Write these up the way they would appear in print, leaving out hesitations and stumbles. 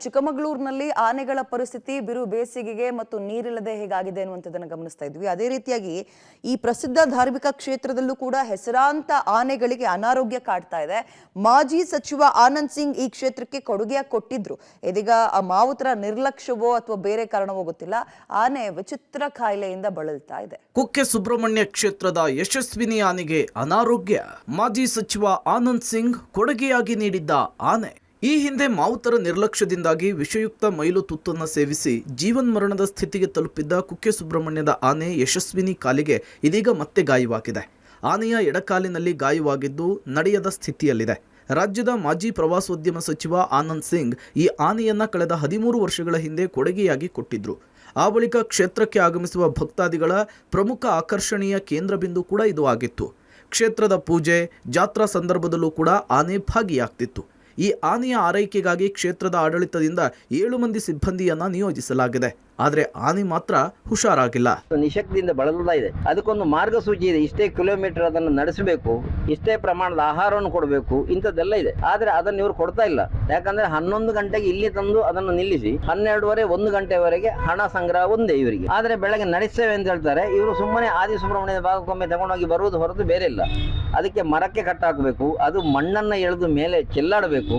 ಚಿಕ್ಕಮಗಳೂರಿನಲ್ಲಿ ಆನೆಗಳ ಪರಿಸ್ಥಿತಿ ಬಿರು ಬೇಸಿಗೆಗೆ ಮತ್ತು ನೀರಿಲ್ಲದೆ ಹೇಗಾಗಿದೆ ಅನ್ನುವಂಥದ್ದನ್ನು ಗಮನಿಸ್ತಾ ಇದ್ವಿ. ಅದೇ ರೀತಿಯಾಗಿ ಈ ಪ್ರಸಿದ್ಧ ಧಾರ್ಮಿಕ ಕ್ಷೇತ್ರದಲ್ಲೂ ಕೂಡ ಹೆಸರಾಂತ ಆನೆಗಳಿಗೆ ಅನಾರೋಗ್ಯ ಕಾಡ್ತಾ ಇದೆ. ಮಾಜಿ ಸಚಿವ ಆನಂದ್ ಸಿಂಗ್ ಈ ಕ್ಷೇತ್ರಕ್ಕೆ ಕೊಡುಗೆಯಾಗಿ ಕೊಟ್ಟಿದ್ರು. ಇದೀಗ ಆ ಮಾವುತರ ನಿರ್ಲಕ್ಷ್ಯವೋ ಅಥವಾ ಬೇರೆ ಕಾರಣವೋ ಗೊತ್ತಿಲ್ಲ, ಆನೆ ವಿಚಿತ್ರ ಕಾಯಿಲೆಯಿಂದ ಬಳಲ್ತಾ ಇದೆ. ಕುಕ್ಕೆ ಸುಬ್ರಹ್ಮಣ್ಯ ಕ್ಷೇತ್ರದ ಯಶಸ್ವಿನಿ ಆನೆಗೆ ಅನಾರೋಗ್ಯ. ಮಾಜಿ ಸಚಿವ ಆನಂದ್ ಸಿಂಗ್ ಕೊಡುಗೆಯಾಗಿ ನೀಡಿದ್ದ ಆನೆ ಈ ಹಿಂದೆ ಮಾವುತರ ನಿರ್ಲಕ್ಷ್ಯದಿಂದಾಗಿ ವಿಷಯುಕ್ತ ಮೈಲು ತುತ್ತನ್ನು ಸೇವಿಸಿ ಜೀವನ್ಮರಣದ ಸ್ಥಿತಿಗೆ ತಲುಪಿದ್ದ ಕುಕ್ಕೆ ಸುಬ್ರಹ್ಮಣ್ಯದ ಆನೆ ಯಶಸ್ವಿನಿ ಕಾಲಿಗೆ ಇದೀಗ ಮತ್ತೆ ಗಾಯವಾಗಿದೆ. ಆನೆಯ ಎಡಕಾಲಿನಲ್ಲಿ ಗಾಯವಾಗಿದ್ದು ನಡೆಯದ ಸ್ಥಿತಿಯಲ್ಲಿದೆ. ರಾಜ್ಯದ ಮಾಜಿ ಪ್ರವಾಸೋದ್ಯಮ ಸಚಿವ ಆನಂದ್ ಸಿಂಗ್ ಈ ಆನೆಯನ್ನ ಕಳೆದ 13 ವರ್ಷಗಳ ಹಿಂದೆ ಕೊಡುಗೆಯಾಗಿ ಕೊಟ್ಟಿದ್ರು. ಆ ಬಳಿಕ ಕ್ಷೇತ್ರಕ್ಕೆ ಆಗಮಿಸುವ ಭಕ್ತಾದಿಗಳ ಪ್ರಮುಖ ಆಕರ್ಷಣೀಯ ಕೇಂದ್ರ ಬಿಂದು ಕೂಡ ಇದು ಆಗಿತ್ತು. ಕ್ಷೇತ್ರದ ಪೂಜೆ, ಜಾತ್ರಾ ಸಂದರ್ಭದಲ್ಲೂ ಕೂಡ ಆನೆ ಭಾಗಿಯಾಗ್ತಿತ್ತು. ಈ ಆನೆಯ ಆರೈಕೆಗಾಗಿ ಕ್ಷೇತ್ರದ ಆಡಳಿತದಿಂದ 7 ಮಂದಿ ಸಿಬ್ಬಂದಿಯನ್ನ ನಿಯೋಜಿಸಲಾಗಿದೆ. ಆದರೆ ಆನೆ ಮಾತ್ರ ಹುಷಾರಾಗಿಲ್ಲ. ನಿಶಕ್ತಿಯಿಂದ ಬಳಲ್ತಾ ಇದೆ. ಅದಕ್ಕೊಂದು ಮಾರ್ಗಸೂಚಿ ಇದೆ. ಇಷ್ಟೇ ಕಿಲೋಮೀಟರ್ ಅದನ್ನು ನಡೆಸಬೇಕು, ಇಷ್ಟೇ ಪ್ರಮಾಣದ ಆಹಾರವನ್ನು ಕೊಡಬೇಕು, ಇಂಥದ್ದೆಲ್ಲ ಇದೆ. ಆದ್ರೆ ಅದನ್ನು ಇವರು ಕೊಡ್ತಾ ಇಲ್ಲ. ಯಾಕಂದ್ರೆ 11 ಗಂಟೆಗೆ ಇಲ್ಲಿ ತಂದು ಅದನ್ನು ನಿಲ್ಲಿಸಿ 12:30 1 ಗಂಟೆವರೆಗೆ ಹಣ ಸಂಗ್ರಹ ಒಂದೇ ಇವರಿಗೆ. ಆದ್ರೆ ಬೆಳಗ್ಗೆ ನಡೆಸ್ತೇವೆ ಅಂತ ಹೇಳ್ತಾರೆ. ಇವರು ಸುಮ್ಮನೆ ಆದಿ ಸುಬ್ರಹ್ಮಣ್ಯದ ಭಾಗಕ್ಕೊಮ್ಮೆ ತಗೊಂಡೋಗಿ ಬರುವುದು ಹೊರತು ಬೇರೆ ಇಲ್ಲ. ಅದಕ್ಕೆ ಮರಕ್ಕೆ ಕಟ್ಟಾಕಬೇಕು, ಅದು ಮಣ್ಣನ್ನ ಎಳೆದು ಮೇಲೆ ಚೆಲ್ಲಾಡಬೇಕು.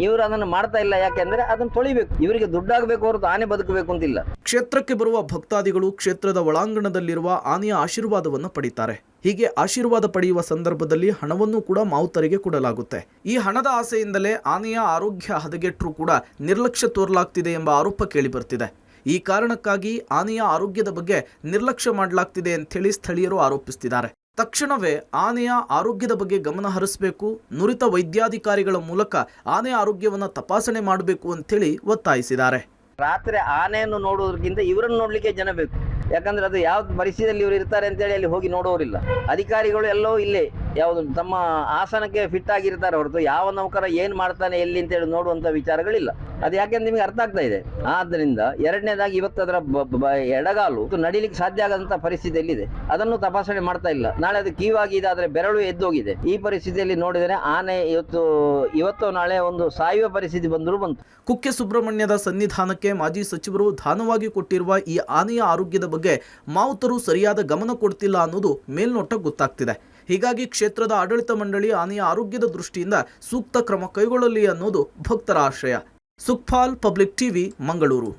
ಇವರು ಅದನ್ನು ಮಾಡ್ತಾ ಇಲ್ಲ. ಯಾಕೆಂದ್ರೆ ಅದನ್ನು ತೊಳಿಬೇಕು. ಇವರಿಗೆ ದುಡ್ಡಾಗಬೇಕು ಹೊರತು ಆನೆ ಬದುಕಬೇಕು ಅಂತಿಲ್ಲ. ಕ್ಷೇತ್ರಕ್ಕೆ ಬರುವ ಭಕ್ತಾದಿಗಳು ಕ್ಷೇತ್ರದ ಒಳಾಂಗಣದಲ್ಲಿರುವ ಆನೆಯ ಆಶೀರ್ವಾದವನ್ನು ಪಡಿತಾರೆ. ಹೀಗೆ ಆಶೀರ್ವಾದ ಪಡೆಯುವ ಸಂದರ್ಭದಲ್ಲಿ ಹಣವನ್ನು ಕೂಡ ಮಾವುತರಿಗೆ ಕೊಡಲಾಗುತ್ತೆ. ಈ ಹಣದ ಆಸೆಯಿಂದಲೇ ಆನೆಯ ಆರೋಗ್ಯ ಹದಗೆಟ್ಟರೂ ಕೂಡ ನಿರ್ಲಕ್ಷ್ಯ ತೋರಲಾಗ್ತಿದೆ ಎಂಬ ಆರೋಪ ಕೇಳಿ ಬರ್ತಿದೆ. ಈ ಕಾರಣಕ್ಕಾಗಿ ಆನೆಯ ಆರೋಗ್ಯದ ಬಗ್ಗೆ ನಿರ್ಲಕ್ಷ್ಯ ಮಾಡಲಾಗ್ತಿದೆ ಅಂತೇಳಿ ಸ್ಥಳೀಯರು ಆರೋಪಿಸುತ್ತಿದ್ದಾರೆ. ತಕ್ಷಣವೇ ಆನೆಯ ಆರೋಗ್ಯದ ಬಗ್ಗೆ ಗಮನ ಹರಿಸಬೇಕು, ನುರಿತ ವೈದ್ಯಾಧಿಕಾರಿಗಳ ಮೂಲಕ ಆನೆ ಆರೋಗ್ಯವನ್ನು ತಪಾಸಣೆ ಮಾಡಬೇಕು ಅಂತೇಳಿ ಒತ್ತಾಯಿಸಿದ್ದಾರೆ. ರಾತ್ರಿ ಆನೆಯನ್ನು ನೋಡುವುದಕ್ಕಿಂತ ಇವರನ್ನು ನೋಡ್ಲಿಕ್ಕೆ ಜನ ಬೇಕು. ಯಾಕಂದ್ರೆ ಅದು ಯಾವ ಪರಿಸ್ಥಿತಿಯಲ್ಲಿ ಇವರು ಇರ್ತಾರೆ ಅಂತೇಳಿ ಅಲ್ಲಿ ಹೋಗಿ ನೋಡೋರಿಲ್ಲ. ಅಧಿಕಾರಿಗಳು ಎಲ್ಲೋ ಇಲ್ಲೇ ಯಾವುದು ತಮ್ಮ ಆಸನಕ್ಕೆ ಫಿಟ್ ಆಗಿರ್ತಾರೆ ಹೊರತು ಯಾವ ನೌಕರ ಏನ್ ಮಾಡ್ತಾನೆ ಎಲ್ಲಿ ಅಂತೇಳಿ ನೋಡುವಂತ ವಿಚಾರಗಳಿಲ್ಲ. ಅದು ಯಾಕೆಂದ್ರೆ ನಿಮಗೆ ಅರ್ಥ ಆಗ್ತಾ ಇದೆ. ಆದ್ದರಿಂದ ಎರಡನೇದಾಗಿ ಇವತ್ತು ಅದರ ಎಡಗಾಲು ನಡಿಲಿಕ್ಕೆ ಸಾಧ್ಯ ಆಗದಂತ ಪರಿಸ್ಥಿತಿಯಲ್ಲಿದೆ. ಅದನ್ನು ತಪಾಸಣೆ ಮಾಡ್ತಾ ಇಲ್ಲ. ನಾಳೆ ಅದು ಕೀವಾಗಿದೆ, ಆದ್ರೆ ಬೆರಳು ಎದ್ದೋಗಿದೆ. ಈ ಪರಿಸ್ಥಿತಿಯಲ್ಲಿ ನೋಡಿದರೆ ಆನೆ ಇವತ್ತು ನಾಳೆ ಒಂದು ಸಾಯುವ ಪರಿಸ್ಥಿತಿ ಬಂತು. ಕುಕ್ಕೆ ಸುಬ್ರಹ್ಮಣ್ಯದ ಸನ್ನಿಧಾನಕ್ಕೆ ಮಾಜಿ ಸಚಿವರು ದಾನವಾಗಿ ಕೊಟ್ಟಿರುವ ಈ ಆನೆಯ ಆರೋಗ್ಯದ ಬಗ್ಗೆ ಮಾವುತರು ಸರಿಯಾದ ಗಮನ ಕೊಡ್ತಿಲ್ಲ ಅನ್ನೋದು ಮೇಲ್ನೋಟ ಗೊತ್ತಾಗ್ತಿದೆ. ಹೀಗಾಗಿ ಕ್ಷೇತ್ರದ ಆಡಳಿತ ಮಂಡಳಿ ಆನೆಯ ಆರೋಗ್ಯದ ದೃಷ್ಟಿಯಿಂದ ಸೂಕ್ತ ಕ್ರಮ ಕೈಗೊಳ್ಳಲಿ ಅನ್ನೋದು ಭಕ್ತರ ಆಶಯ. Sukhpal, public TV, Mangaluru.